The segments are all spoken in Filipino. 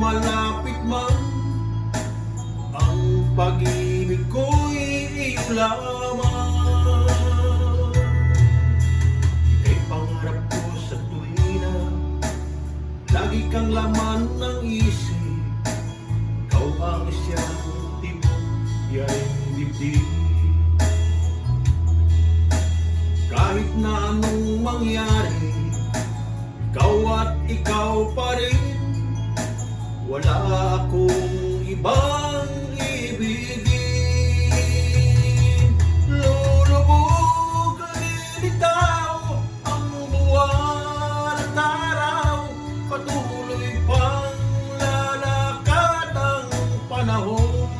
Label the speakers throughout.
Speaker 1: malapit man, ang pag-ibig ko'y iyong lamang. Ika'y pangarap ko sa tuwina, lagi kang laman ng isip. Ikaw ang siyang tibok, yaring dibdib. Kahit na anong mangyari, ikaw at ikaw pa rin. Wala akong ibang ibigin. Lulubog, lilitaw ang buwan at araw. Patuloy pang lalakad ang panahon.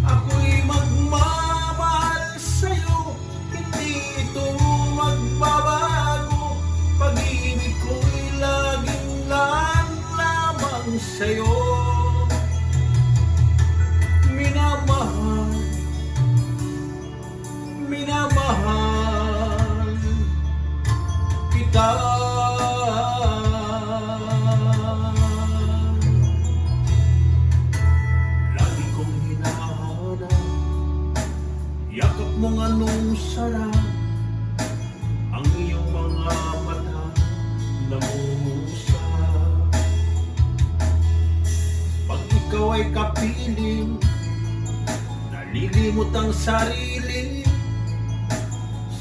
Speaker 1: Ako'y magmamahal sa'yo, hindi ito magbabago. Pag-ibig ko'y laging lamang sa'yo. Minamahal, minamahal kita. Lagi kong hinahanap yakap mong anong sarap, ang iyong mga mata namumuusap. Pag ikaw ay kapiling, nalilimot ang sarili.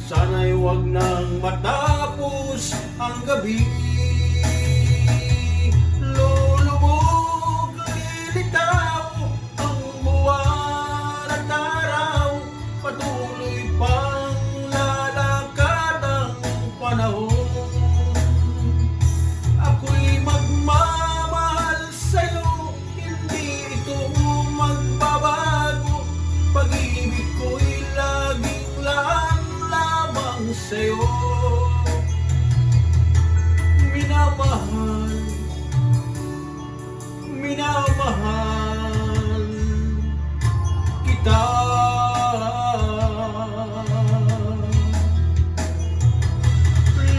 Speaker 1: Sana'y huwag nang matapos ang gabi. Lulubog, lilitaw ang buwan at araw. Patuloy pang lalakad ang panahon. Ako'y magmamahal sa'yo, hindi ito magbabago. Pag-ibig ko'y laging lamang sa'yo. Minamahal, minamahal kita.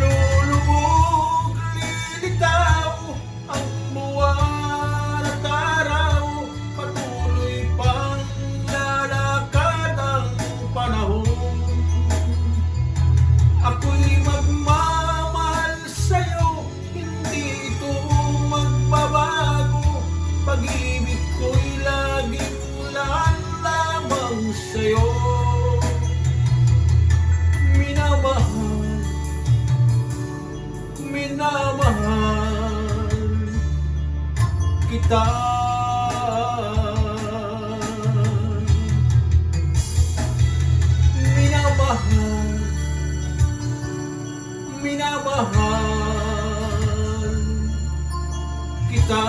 Speaker 1: Lulubog, lilitaw ang buwan at araw. Patuloy pang lalakad ang panahon. Ako'y magmamahal sa'yo, hindi ito magbabago. Pag-ibig ko'y laging lamang sa'yo. Minamahal, minamahal kita. Minamahal, minamahal kita.